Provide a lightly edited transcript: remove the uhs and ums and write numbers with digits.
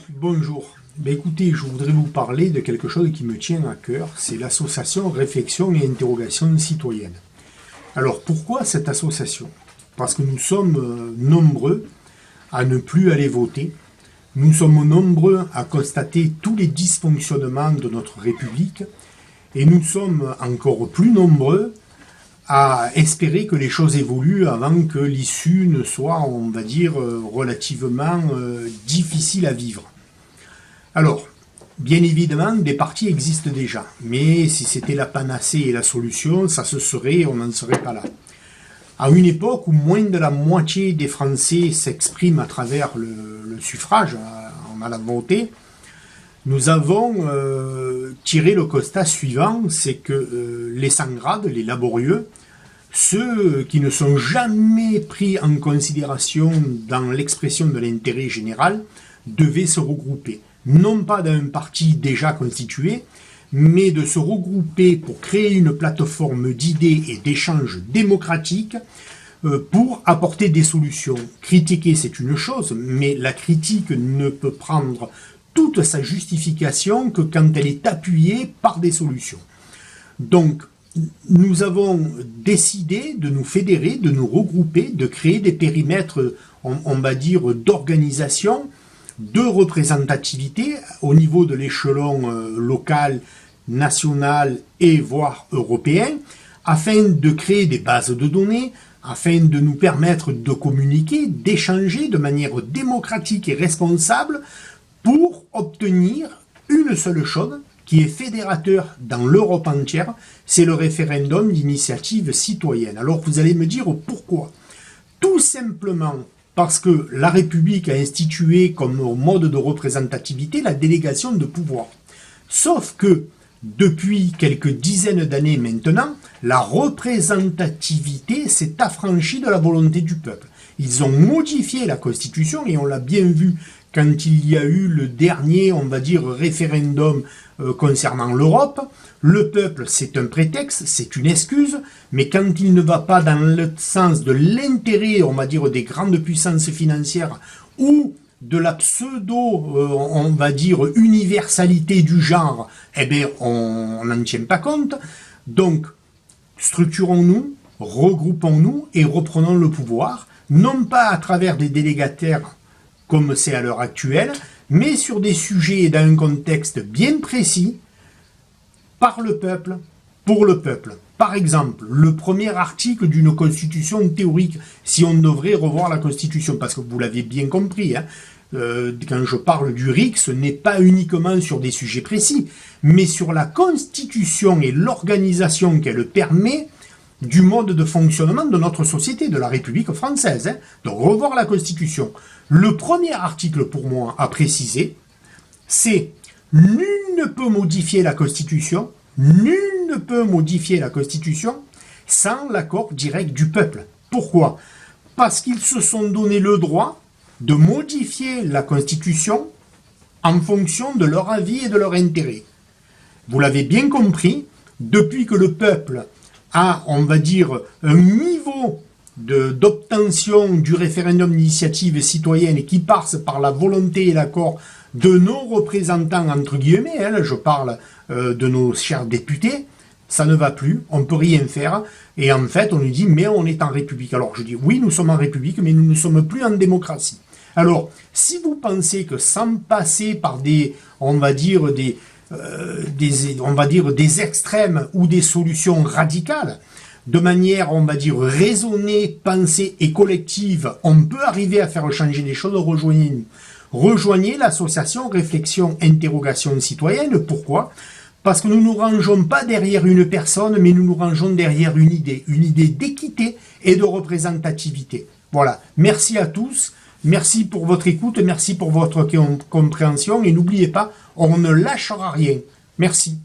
Bonjour. Écoutez, je voudrais vous parler de quelque chose qui me tient à cœur, c'est l'association Réflexion et Interrogation Citoyenne. Alors pourquoi cette association? Parce que nous sommes nombreux à ne plus aller voter, nous sommes nombreux à constater tous les dysfonctionnements de notre République, et nous sommes encore plus nombreux à espérer que les choses évoluent avant que l'issue ne soit, on va dire, relativement difficile à vivre. Alors, bien évidemment, des partis existent déjà, mais si c'était la panacée et la solution, ça se serait, on n'en serait pas là. À une époque où moins de la moitié des Français s'expriment à travers le suffrage, en allant voter, nous avons tiré le constat suivant, c'est que les sans-grades, les laborieux, ceux qui ne sont jamais pris en considération dans l'expression de l'intérêt général, devaient se regrouper. Non pas d'un parti déjà constitué, mais de se regrouper pour créer une plateforme d'idées et d'échanges démocratiques pour apporter des solutions. Critiquer, c'est une chose, mais la critique ne peut prendre toute sa justification que quand elle est appuyée par des solutions. Donc, nous avons décidé de nous fédérer, de nous regrouper, de créer des périmètres, on va dire, d'organisation, de représentativité au niveau de l'échelon local, national et voire européen, afin de créer des bases de données, afin de nous permettre de communiquer, d'échanger de manière démocratique et responsable pour obtenir une seule chose qui est fédérateur dans l'Europe entière, c'est le référendum d'initiative citoyenne. Alors vous allez me dire pourquoi? Tout simplement parce que la République a institué comme mode de représentativité la délégation de pouvoir. Sauf que depuis quelques dizaines d'années maintenant, la représentativité s'est affranchie de la volonté du peuple. Ils ont modifié la Constitution et on l'a bien vu quand il y a eu le dernier, on va dire, référendum concernant l'Europe. Le peuple, c'est un prétexte, c'est une excuse, mais quand il ne va pas dans le sens de l'intérêt, on va dire, des grandes puissances financières ou de la pseudo, on va dire, universalité du genre, eh bien, on n'en tient pas compte. Donc, structurons-nous, regroupons-nous et reprenons le pouvoir, non pas à travers des délégataires comme c'est à l'heure actuelle, mais sur des sujets et dans un contexte bien précis, par le peuple, pour le peuple. Par exemple, le premier article d'une constitution théorique, si on devrait revoir la constitution, parce que vous l'avez bien compris, hein, quand je parle du RIC, ce n'est pas uniquement sur des sujets précis, mais sur la constitution et l'organisation qu'elle permet du mode de fonctionnement de notre société, de la République française. Hein. Donc revoir la Constitution. Le premier article pour moi à préciser, c'est « Nul ne peut modifier la Constitution, nul ne peut modifier la Constitution sans l'accord direct du peuple. » Pourquoi? Parce qu'ils se sont donné le droit de modifier la Constitution en fonction de leur avis et de leur intérêt. Vous l'avez bien compris, depuis que le peuple a, on va dire, un niveau d'obtention du référendum d'initiative citoyenne qui passe par la volonté et l'accord de nos représentants, entre guillemets, hein, je parle de nos chers députés, ça ne va plus, on ne peut rien faire, et en fait on nous dit mais on est en République. Alors je dis oui, nous sommes en République, mais nous ne sommes plus en démocratie. Alors, si vous pensez que sans passer par des, on va dire, des extrêmes ou des solutions radicales, de manière, on va dire, raisonnée, pensée et collective, on peut arriver à faire changer les choses, rejoignez-nous. Rejoignez l'association Réflexion Interrogation Citoyenne. Pourquoi? Parce que nous ne nous rangeons pas derrière une personne, mais nous nous rangeons derrière une idée d'équité et de représentativité. Voilà, merci à tous. Merci pour votre écoute, merci pour votre compréhension et n'oubliez pas, on ne lâchera rien. Merci.